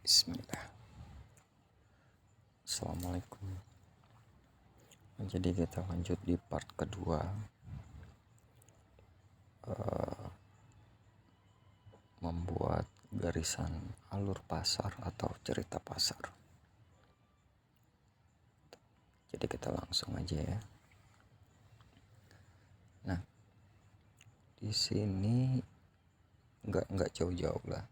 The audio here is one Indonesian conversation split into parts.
Bismillah. Assalamualaikum. Jadi kita lanjut di part kedua, membuat garisan alur pasar atau cerita pasar. Jadi kita langsung aja ya. Nah, di sini nggak jauh-jauh lah.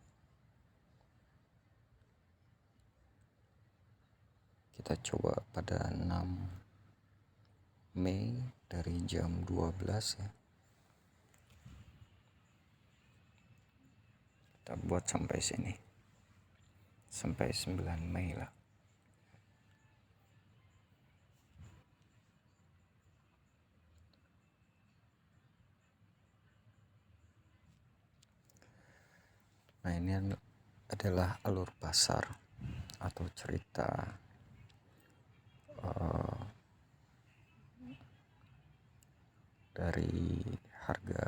Kita coba pada 6 Mei dari jam 12 ya. Kita buat sampai sini. Sampai 9 Mei lah. Nah, ini adalah alur pasar atau cerita dari harga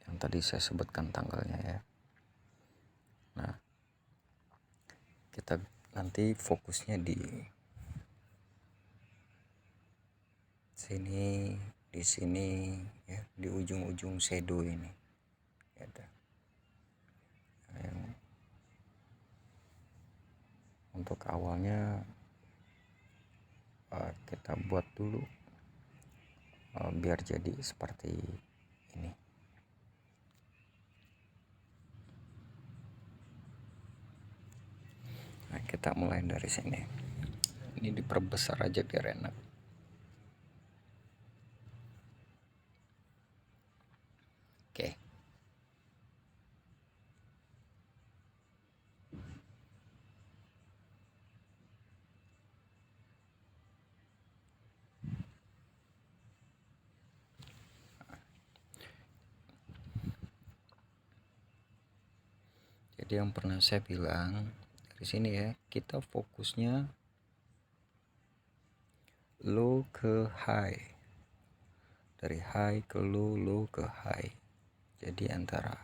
yang tadi saya sebutkan tanggalnya ya. Nah, kita nanti fokusnya di sini, di sini ya, di ujung-ujung shadow ini. Ada. Yang untuk awalnya kita buat dulu biar jadi seperti ini. Nah, kita mulai dari sini. Ini diperbesar aja biar enak. Oke. Jadi yang pernah saya bilang dari sini ya, kita fokusnya low ke high, dari high ke low, low ke high. Jadi antara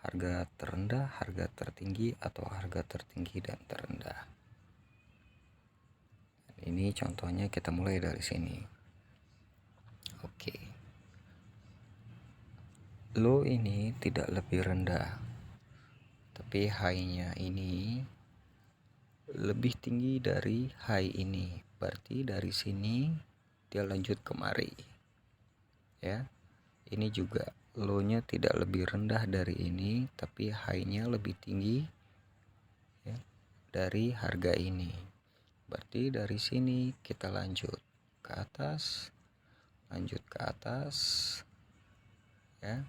harga terendah, harga tertinggi, atau harga tertinggi dan terendah. Ini contohnya kita mulai dari sini. Oke. Low ini tidak lebih rendah, tapi high-nya ini lebih tinggi dari high ini. Berarti dari sini dia lanjut kemari. Ya. Ini juga low-nya tidak lebih rendah dari ini, tapi high-nya lebih tinggi ya, dari harga ini. Berarti dari sini kita lanjut ke atas, lanjut ke atas ya.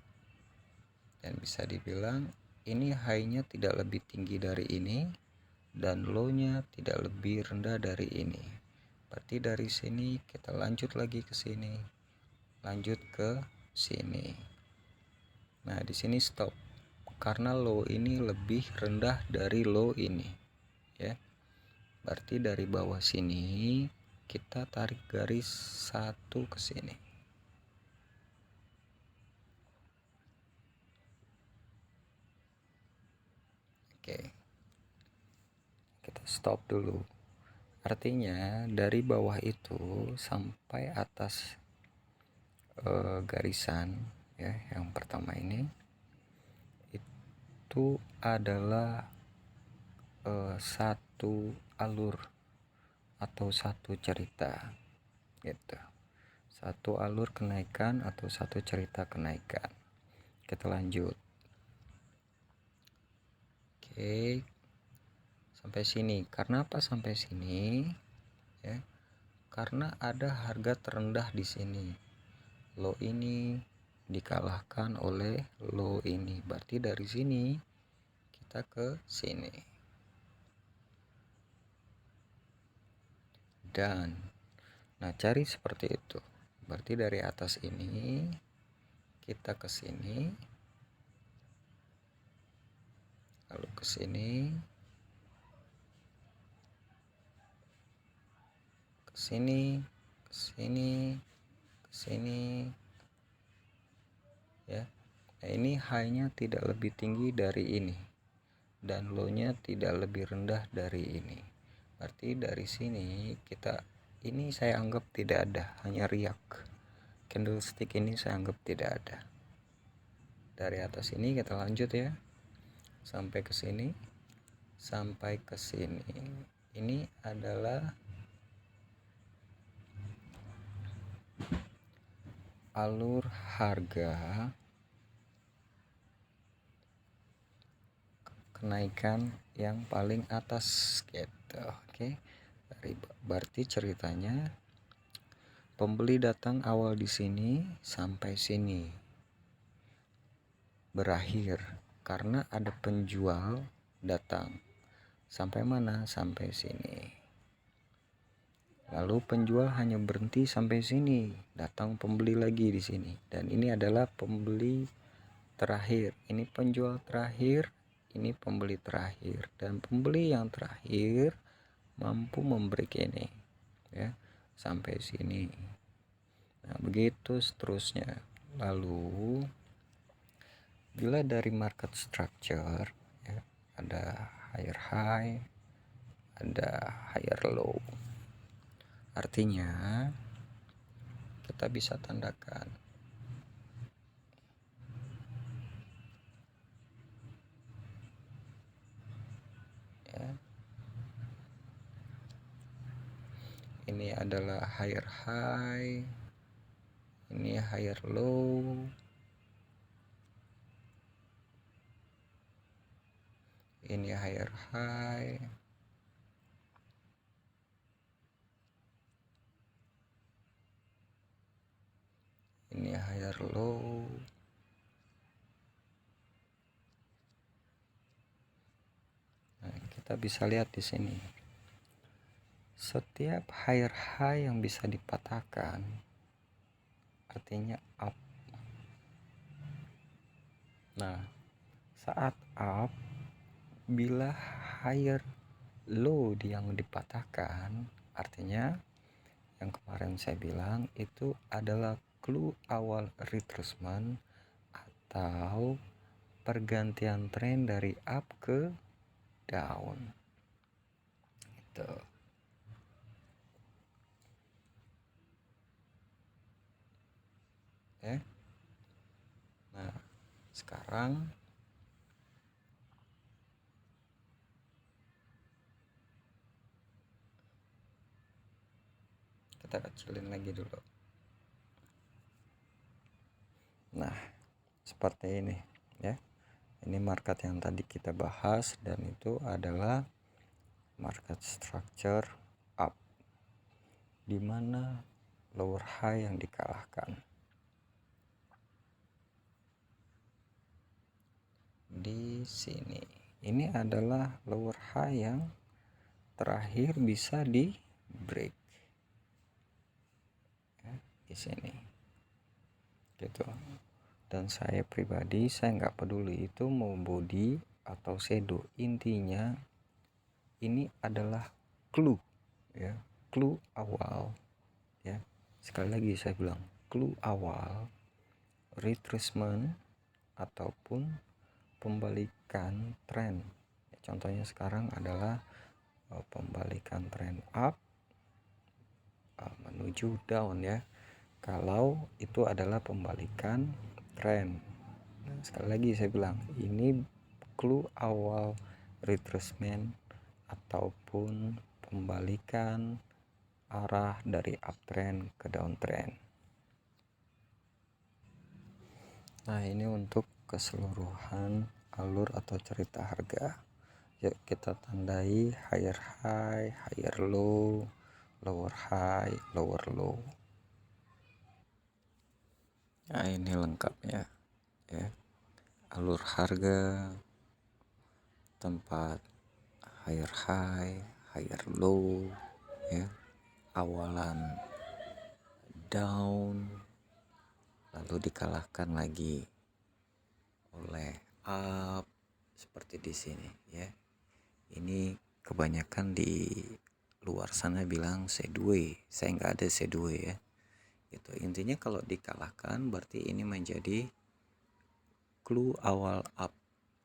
Dan bisa dibilang ini high-nya tidak lebih tinggi dari ini dan low-nya tidak lebih rendah dari ini. Berarti dari sini kita lanjut lagi ke sini, lanjut ke sini. Nah, di sini stop karena low ini lebih rendah dari low ini ya. Berarti dari bawah sini kita tarik garis satu ke sini. Oke. Kita stop dulu. Artinya dari bawah itu sampai atas garisan ya, yang pertama ini itu adalah satu alur atau satu cerita gitu. Satu alur kenaikan atau satu cerita kenaikan. Kita lanjut. Oke. Sampai sini. Karena apa sampai sini? Ya. Karena ada harga terendah di sini. Low ini dikalahkan oleh low ini. Berarti dari sini kita ke sini. Dan nah, cari seperti itu. Berarti dari atas ini kita ke sini, lalu ke sini, ke sini, ke sini, ke sini ya. Nah, ini high-nya tidak lebih tinggi dari ini dan low-nya tidak lebih rendah dari ini. Berarti dari sini ini saya anggap tidak ada, hanya riak. Candlestick ini saya anggap tidak ada. Dari atas ini kita lanjut ya, sampai ke sini, sampai ke sini. Ini adalah alur harga kenaikan yang paling atas gitu. Oke. Berarti ceritanya pembeli datang awal di sini sampai sini. Berakhir karena ada penjual datang. Sampai mana? Sampai sini. Lalu penjual hanya berhenti sampai sini, datang pembeli lagi di sini. Dan ini adalah pembeli terakhir. Ini penjual terakhir, ini pembeli terakhir. Dan pembeli yang terakhir mampu membreak ini, ya, sampai sini. Nah, begitu seterusnya. Lalu bila dari market structure, ya, ada higher high, ada higher low. Artinya kita bisa tandakan ya, ini adalah higher high, ini higher low, ini higher high, ini higher low, nah, kita bisa lihat di sini setiap higher high yang bisa dipatahkan artinya up. Nah, saat up, bila higher low yang dipatahkan, artinya yang kemarin saya bilang itu adalah clue awal retracement atau pergantian tren dari up ke down. Itu. Ya. Nah, sekarang kita kecilin lagi dulu. Nah, seperti ini ya. Ini market yang tadi kita bahas dan itu adalah market structure up, di mana lower high yang dikalahkan. Di sini ini adalah lower high yang terakhir bisa di break ya, di sini gitu. Dan saya pribadi saya nggak peduli itu mau body atau shadow, intinya ini adalah clue ya, clue awal ya. Sekali lagi saya bilang clue awal retracement ataupun pembalikan tren. Contohnya sekarang adalah pembalikan tren up menuju down ya. Kalau itu adalah pembalikan tren. Nah, sekali lagi saya bilang ini clue awal retracement ataupun pembalikan arah dari uptrend ke downtrend. Nah, ini untuk keseluruhan alur atau cerita harga. Yuk kita tandai higher high, higher low, lower high, lower low. Nah, ini lengkapnya ya. Alur harga, tempat higher high, higher low ya. Awalan down lalu dikalahkan lagi oleh up seperti di sini ya. Ini kebanyakan di luar sana bilang sideways, saya nggak ada sideways ya. Itu intinya kalau dikalahkan berarti ini menjadi clue awal up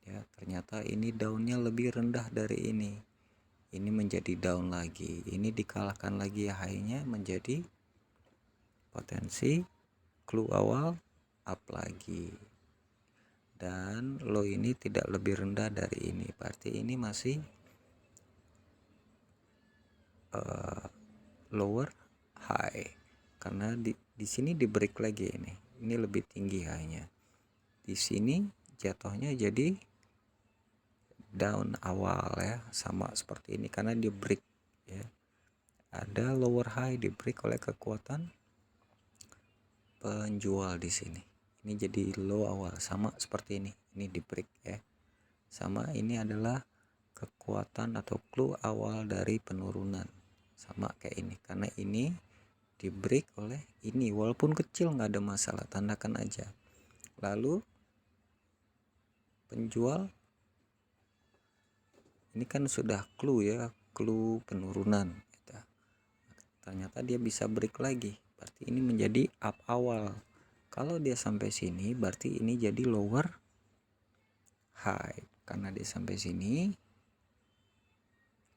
ya. Ternyata ini daunnya lebih rendah dari ini menjadi down lagi, ini dikalahkan lagi ya high-nya menjadi potensi clue awal up lagi, dan low ini tidak lebih rendah dari ini, berarti ini masih lower high, karena di sini di break lagi, ini lebih tinggi high-nya, di sini jatuhnya jadi down awal ya, sama seperti ini karena di break ya, ada lower high di break oleh kekuatan penjual di sini. Ini jadi low awal sama seperti ini di break ya. Sama, ini adalah kekuatan atau clue awal dari penurunan. Sama kayak ini, karena ini di break oleh ini, walaupun kecil nggak ada masalah, tandakan aja. Lalu penjual ini kan sudah clue ya, clue penurunan gitu. Ternyata dia bisa break lagi, berarti ini menjadi up awal. Kalau dia sampai sini berarti ini jadi lower high, karena dia sampai sini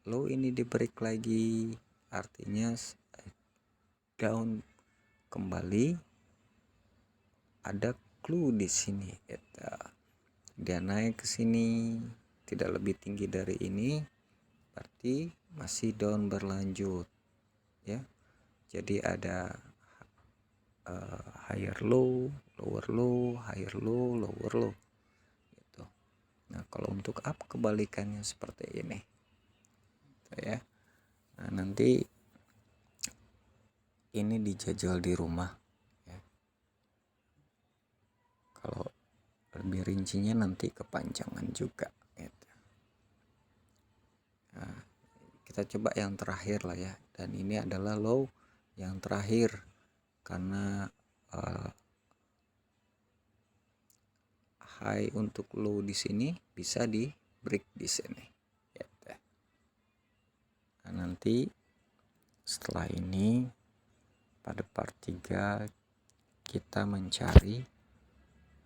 low, ini di break lagi, artinya down kembali, ada clue di sini gitu. Dia naik ke sini tidak lebih tinggi dari ini, berarti masih down berlanjut ya. Jadi ada higher low, lower low, higher low, lower low gitu. Nah, kalau untuk up kebalikannya seperti ini gitu ya. Nah, nanti ini dijajal di rumah ya. Kalau lebih rincinya nanti kepanjangan juga gitu. Nah, kita coba yang terakhir lah ya, dan ini adalah low yang terakhir karena high untuk low di sini bisa di break di sini gitu. Nah, nanti setelah ini pada part 3 kita mencari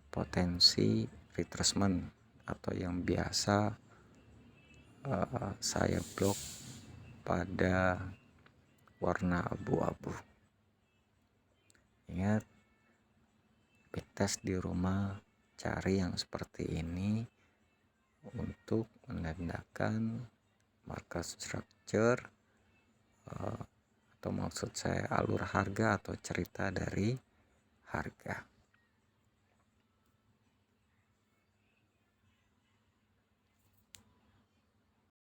potensi retracement atau yang biasa saya blok pada warna abu-abu. Ingat, backtest di rumah, cari yang seperti ini untuk menandakan market structure atau maksud saya alur harga atau cerita dari harga.